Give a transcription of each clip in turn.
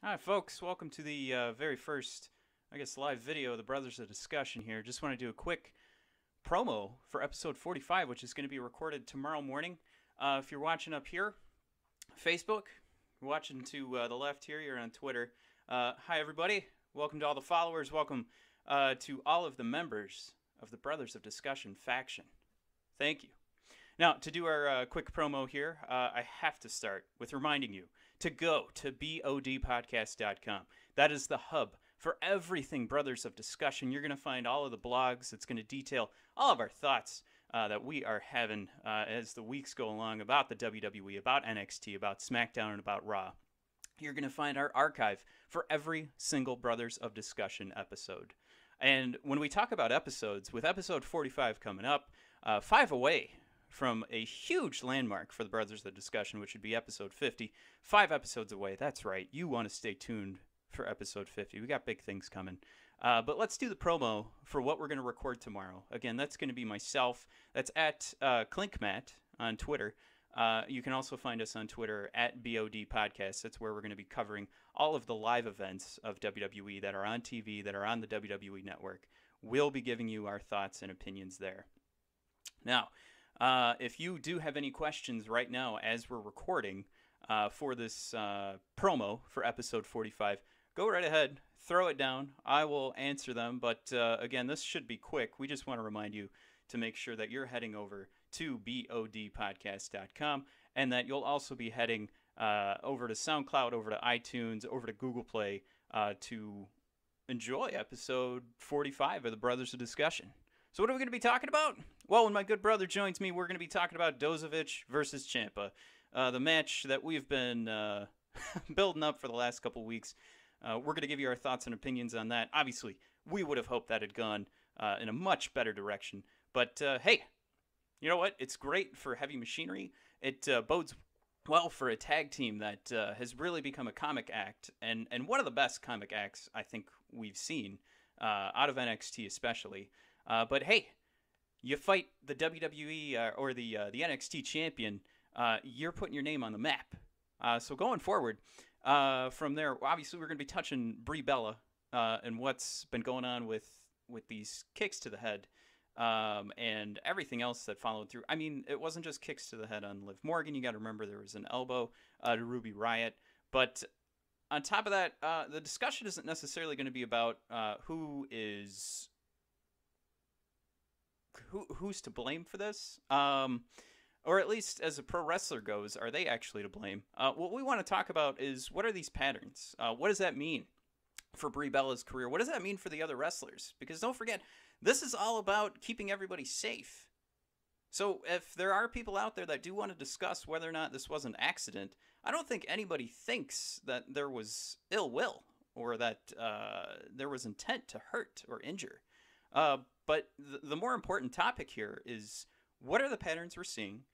Hi, folks. Welcome to the very first, live video of the Brothers of Discussion here. Just want to do a quick promo for episode 45, which is going to be recorded tomorrow morning. If you're watching up here, Facebook, you're watching to the left here, you're on Twitter. Hi, everybody. Welcome to all the followers. Welcome to all of the members of the Brothers of Discussion faction. Thank you. Now, to do our quick promo here, I have to start with reminding you to go to bodpodcast.com. That is the hub for everything Brothers of Discussion. You're going to find all of the blogs. It's going to detail all of our thoughts that we are having as the weeks go along about the WWE, about NXT, about SmackDown, and about Raw. You're going to find our archive for every single Brothers of Discussion episode. And when we talk about episodes, with episode 45 coming up, 5 away from a huge landmark for the Brothers of Discussion, which would be episode 50. 5 episodes away. That's right. You want to stay tuned for episode 50. We got big things coming. But let's do the promo for what we're going to record tomorrow. Again, that's going to be myself. That's at ClinkMatt on Twitter. You can also find us on Twitter at BOD Podcast. That's where we're going to be covering all of the live events of WWE that are on TV, that are on the WWE Network. We'll be giving you our thoughts and opinions there. Now, if you do have any questions right now as we're recording for this promo for episode 45, go right ahead, throw it down. I will answer them. But again, this should be quick. We just want to remind you to make sure that you're heading over to bodpodcast.com and that you'll also be heading over to SoundCloud, over to iTunes, over to Google Play to enjoy episode 45 of the Brothers of Discussion. So what are we going to be talking about? Well, when my good brother joins me, we're going to be talking about Dozovic versus Ciampa, the match that we've been building up for the last couple weeks. We're going to give you our thoughts and opinions on that. Obviously, we would have hoped that had gone in a much better direction. But hey, you know what? It's great for heavy machinery. It bodes well for a tag team that has really become a comic act, and one of the best comic acts I think we've seen out of NXT especially. But hey, you fight the WWE or the NXT champion, you're putting your name on the map. So going forward from there, obviously we're going to be touching Brie Bella and what's been going on with these kicks to the head and everything else that followed through. I mean, it wasn't just kicks to the head on Liv Morgan. You got to remember there was an elbow to Ruby Riott. But on top of that, the discussion isn't necessarily going to be about who's to blame for this, or at least as a pro wrestler goes, are they actually to blame? What we want to talk about is, what are these patterns? What does that mean for Brie Bella's career? What does that mean for the other wrestlers? Because don't forget, this is all about keeping everybody safe. So if there are people out there that do want to discuss whether or not this was an accident, I don't think anybody thinks that there was ill will or that there was intent to hurt or injure. But the more important topic here is, what are the patterns we're seeing,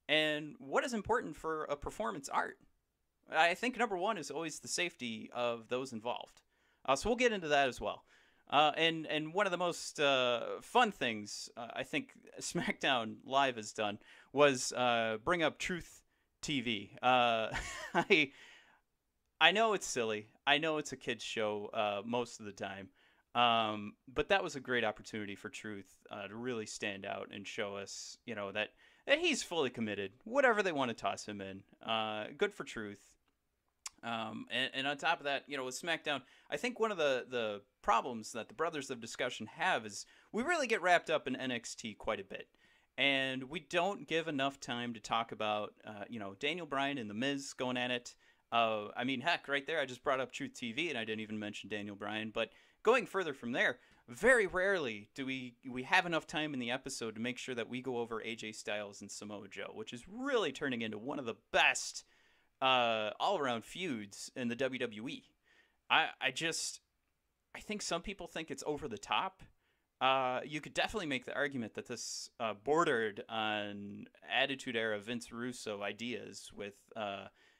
and what is important for a performance art? I think number one is always the safety of those involved. So we'll get into that as well. And one of the most fun things I think SmackDown Live has done was bring up Truth TV. I know it's silly. I know it's a kid's show most of the time. But that was a great opportunity for Truth to really stand out and show us, that he's fully committed. Whatever they want to toss him in, good for Truth. And on top of that, with SmackDown, I think one of the problems that the Brothers of Discussion have is we really get wrapped up in NXT quite a bit. And we don't give enough time to talk about, Daniel Bryan and The Miz going at it. I mean, heck, right there, I just brought up Truth TV and I didn't even mention Daniel Bryan. But going further from there, very rarely do we have enough time in the episode to make sure that we go over AJ Styles and Samoa Joe, which is really turning into one of the best all-around feuds in the WWE. I think some people think it's over the top. You could definitely make the argument that this bordered on Attitude Era Vince Russo ideas with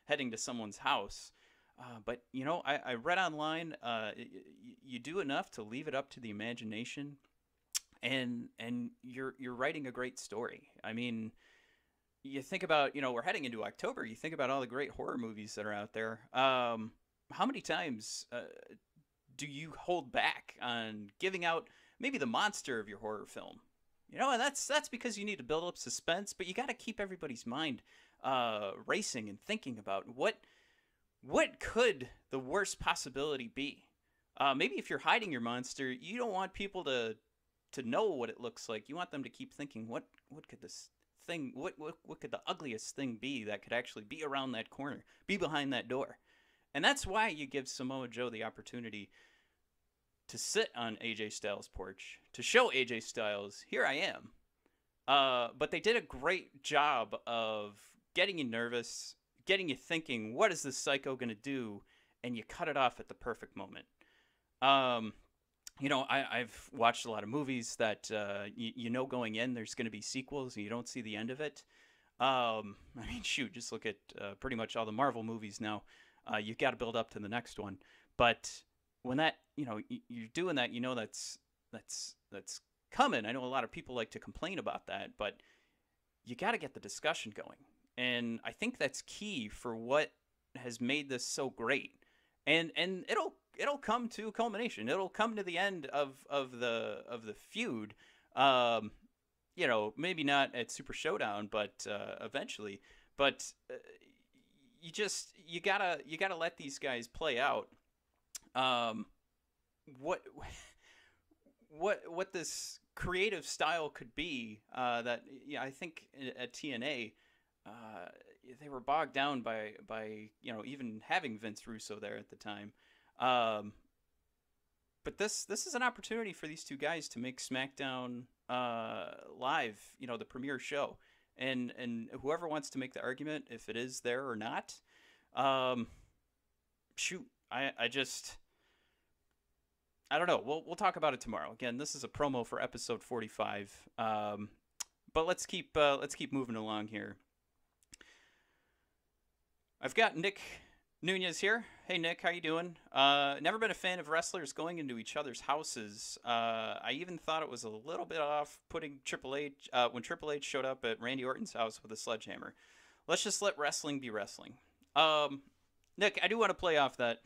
heading to someone's house. But, I read online, you do enough to leave it up to the imagination, and you're writing a great story. I mean, you think about, we're heading into October. You think about all the great horror movies that are out there. how many times do you hold back on giving out maybe the monster of your horror film? You know, and that's because you need to build up suspense, but you got to keep everybody's mind racing and thinking about what could the worst possibility be. Maybe if you're hiding your monster, you don't want people to know what it looks like. You want them to keep thinking, what could this thing, what could the ugliest thing be that could actually be around that corner, be behind that door? And that's why you give Samoa Joe the opportunity to sit on AJ Styles' porch, to show AJ Styles, here I am. But they did a great job of getting you nervous, getting you thinking, what is this psycho going to do? And you cut it off at the perfect moment. You know, I've watched a lot of movies that, you know, going in, there's going to be sequels and you don't see the end of it. I mean, shoot, just look at pretty much all the Marvel movies now. You've got to build up to the next one. But when that, you know, you're doing that, you know, that's coming. I know a lot of people like to complain about that, but you got to get the discussion going. And I think that's key for what has made this so great. And it'll come to culmination. It'll come to the end of the feud. You know, maybe not at Super Showdown, but eventually. But you gotta let these guys play out. What this creative style could be, that, yeah, I think at TNA, they were bogged down by you know, even having Vince Russo there at the time. But this is an opportunity for these two guys to make SmackDown live, you know, the premiere show. And whoever wants to make the argument if it is there or not, shoot, I don't know. We'll talk about it tomorrow. Again, this is a promo for episode 45. But let's keep moving along here. I've got Nick Nunez here. Hey, Nick, how you doing? Never been a fan of wrestlers going into each other's houses. I even thought it was a little bit off putting Triple H when Triple H showed up at Randy Orton's house with a sledgehammer. Let's just let wrestling be wrestling. Nick, I do want to play off that.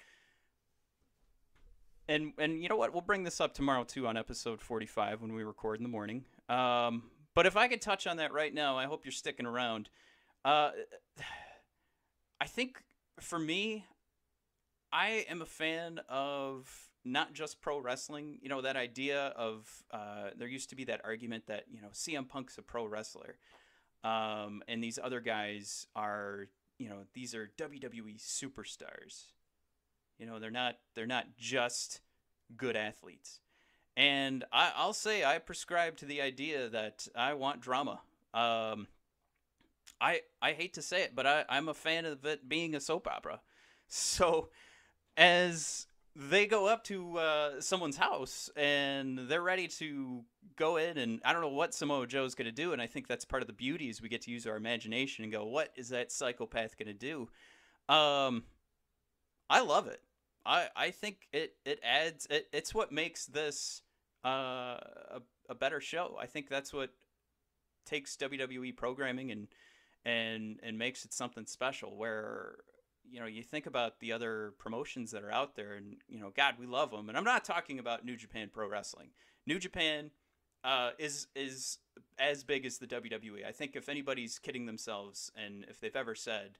And you know what? We'll bring this up tomorrow, too, on episode 45 when we record in the morning. But if I could touch on that right now, I hope you're sticking around. I think, for me, I am a fan of not just pro wrestling. You know, that idea of, there used to be that argument that, you know, CM Punk's a pro wrestler. And these other guys are, you know, these are WWE superstars. You know, they're not just good athletes. And I'll say I prescribe to the idea that I want drama. I hate to say it, but I'm a fan of it being a soap opera. So as they go up to someone's house and they're ready to go in, and I don't know what Samoa Joe's going to do, and I think that's part of the beauty is we get to use our imagination and go, what is that psychopath going to do? I love it. I think it adds, it's what makes this a better show. I think that's what takes WWE programming and makes it something special, where, you know, you think about the other promotions that are out there and, you know, God, we love them. And I'm not talking about New Japan Pro Wrestling. New Japan is as big as the WWE. I think if anybody's kidding themselves, and if they've ever said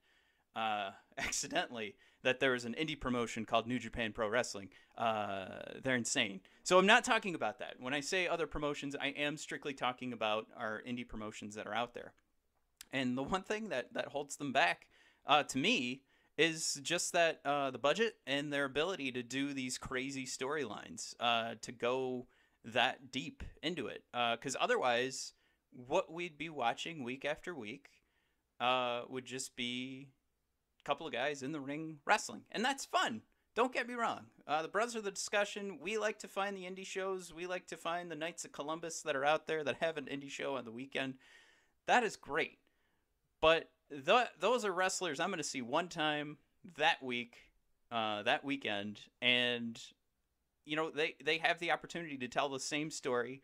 accidentally that there is an indie promotion called New Japan Pro Wrestling, they're insane. So I'm not talking about that. When I say other promotions, I am strictly talking about our indie promotions that are out there. And the one thing that holds them back, to me, is just that the budget and their ability to do these crazy storylines, to go that deep into it. Because otherwise, what we'd be watching week after week would just be a couple of guys in the ring wrestling. And that's fun. Don't get me wrong. The Brothers of the Discussion, we like to find the indie shows. We like to find the Knights of Columbus that are out there that have an indie show on the weekend. That is great. But those are wrestlers I'm going to see one time that week, that weekend. And, you know, they have the opportunity to tell the same story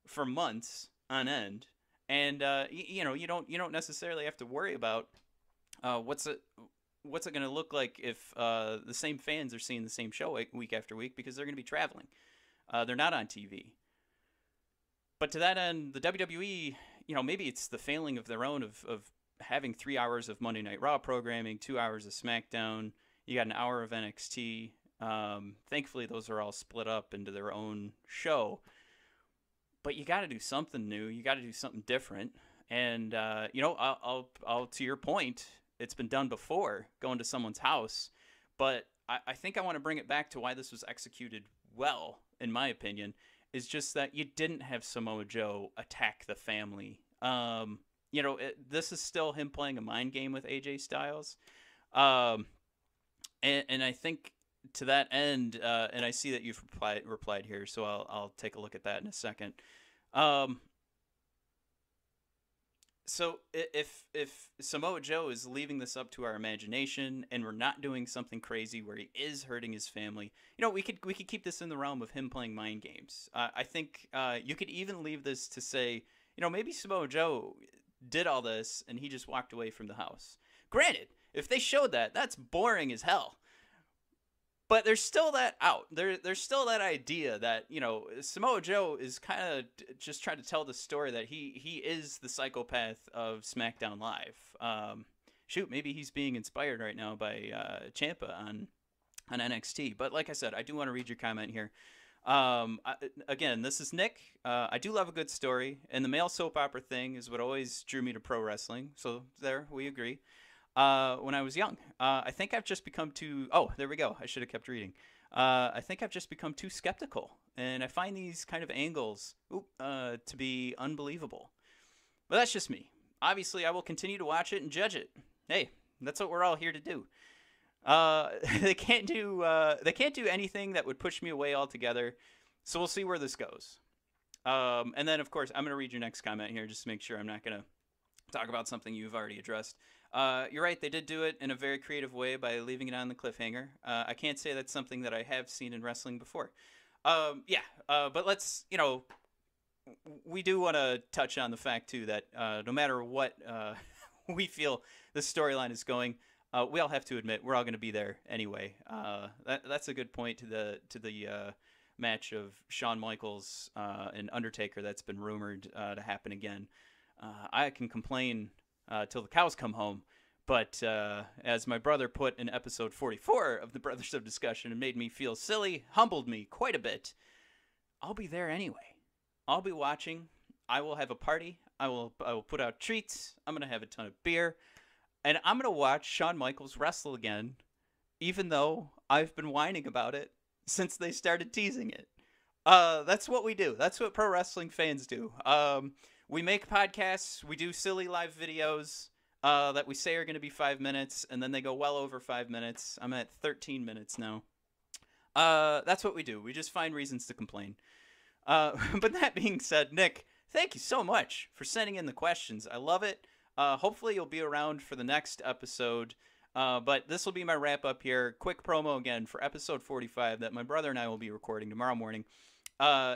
for months on end. And, you know, you don't necessarily have to worry about what's what's it going to look like if the same fans are seeing the same show week after week because they're going to be traveling. They're not on TV. But to that end, the WWE, maybe it's the failing of their own of having 3 hours of Monday Night Raw programming, 2 hours of SmackDown. You got an hour of NXT. Thankfully, those are all split up into their own show. But you got to do something new. You got to do something different. And I'll to your point, it's been done before, going to someone's house. But I think I want to bring it back to why this was executed well, in my opinion, is just that you didn't have Samoa Joe attack the family. This is still him playing a mind game with AJ Styles. And I think to that end, and I see that you've replied here, so I'll take a look at that in a second. So if Samoa Joe is leaving this up to our imagination and we're not doing something crazy where he is hurting his family, we could keep this in the realm of him playing mind games. I think you could even leave this to say, maybe Samoa Joe did all this and he just walked away from the house. Granted, if they showed that, that's boring as hell. But there's still that out. There's still that idea that, Samoa Joe is kind of just trying to tell the story that he is the psychopath of SmackDown Live. Maybe he's being inspired right now by Ciampa on NXT. But like I said, I do want to read your comment here. Again, this is Nick. I do love a good story, and the male soap opera thing is what always drew me to pro wrestling. So there, we agree. When I was young, I think I've just become too... Oh, there we go. I should have kept reading. I think I've just become too skeptical, and I find these kind of angles to be unbelievable. But that's just me. Obviously, I will continue to watch it and judge it. Hey, that's what we're all here to do. They can't do anything that would push me away altogether, so we'll see where this goes. And then, of course, I'm going to read your next comment here just to make sure I'm not going to talk about something you've already addressed. You're right, they did do it in a very creative way by leaving it on the cliffhanger. I can't say that's something that I have seen in wrestling before. But let's, we do want to touch on the fact, too, that no matter what we feel the storyline is going, we all have to admit we're all going to be there anyway. That's a good point to the match of Shawn Michaels and Undertaker that's been rumored to happen again. I can complain till the cows come home, but as my brother put in episode 44 of the Brothers of Discussion, and made me feel silly, humbled me quite a bit, I'll be there anyway. I'll be watching. I will have a party. I will put out treats. I'm going to have a ton of beer, and I'm going to watch Shawn Michaels wrestle again, even though I've been whining about it since they started teasing it. That's what we do. That's what pro wrestling fans do. We make podcasts, we do silly live videos that we say are going to be 5 minutes, and then they go well over 5 minutes. I'm at 13 minutes now. That's what we do. We just find reasons to complain. But that being said, Nick, thank you so much for sending in the questions. I love it. Hopefully you'll be around for the next episode. But this will be my wrap-up here. Quick promo again for episode 45 that my brother and I will be recording tomorrow morning.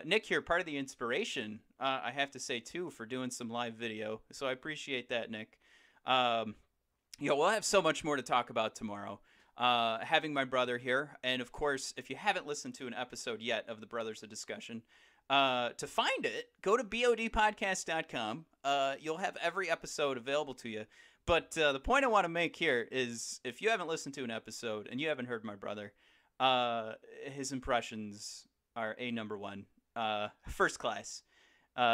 Nick here, part of the inspiration, I have to say, too, for doing some live video. So I appreciate that, Nick. We'll have so much more to talk about tomorrow. Having my brother here. And, of course, if you haven't listened to an episode yet of the Brothers of Discussion, to find it, go to bodpodcast.com. You'll have every episode available to you. But the point I want to make here is if you haven't listened to an episode and you haven't heard my brother, his impressions are number one, first class.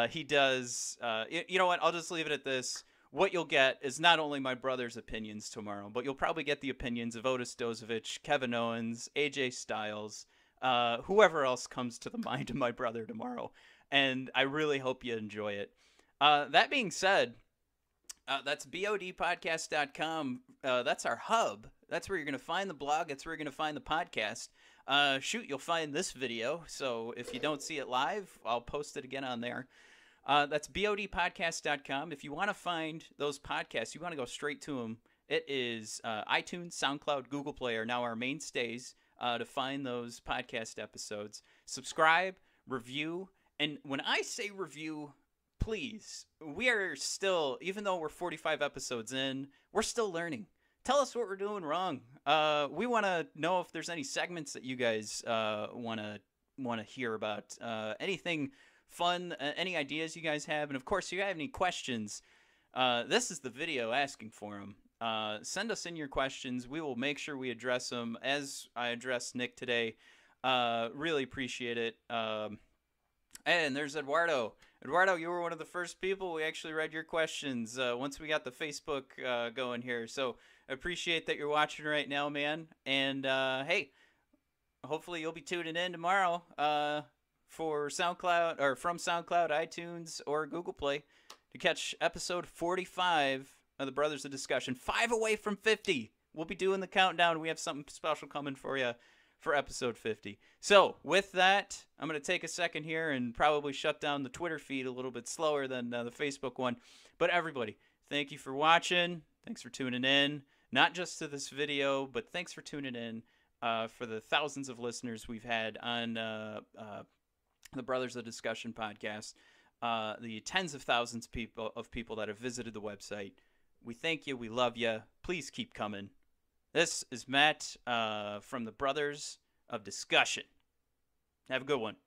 He does, you know what, I'll just leave it at this. What you'll get is not only my brother's opinions tomorrow, but you'll probably get the opinions of Otis Dozovic, Kevin Owens, AJ Styles, whoever else comes to the mind of my brother tomorrow. And I really hope you enjoy it. That being said, that's bodpodcast.com. That's our hub. That's where you're going to find the blog. That's where you're going to find the podcast. You'll find this video. So if you don't see it live, I'll post it again on there. That's bodpodcast.com. If you want to find those podcasts, you want to go straight to them. It is iTunes, SoundCloud, Google Play are now our mainstays to find those podcast episodes. Subscribe, review, and when I say review, please, we are still, even though we're 45 episodes in, we're still learning. tell us what we're doing wrong. We want to know if there's any segments that you guys want to hear about. Anything fun, any ideas you guys have, and of course, if you have any questions, this is the video asking for them. Send us in your questions. We will make sure we address them as I addressed Nick today. Really appreciate it. And there's Eduardo. Eduardo, you were one of the first people. We actually read your questions once we got the Facebook going here. So I appreciate that you're watching right now, man. And hey, hopefully you'll be tuning in tomorrow for SoundCloud, or from SoundCloud, iTunes, or Google Play to catch episode 45 of the Brothers of Discussion. 5 away from 50. We'll be doing the countdown. We have something special coming for you for episode 50. So with that, I'm going to take a second here and probably shut down the Twitter feed a little bit slower than the Facebook one. But everybody, thank you for watching. Thanks for tuning in. Not just to this video, but thanks for tuning in for the thousands of listeners we've had on the Brothers of Discussion podcast. The tens of thousands of people that have visited the website. We thank you. We love you. Please keep coming. This is Matt from the Brothers of Discussion. Have a good one.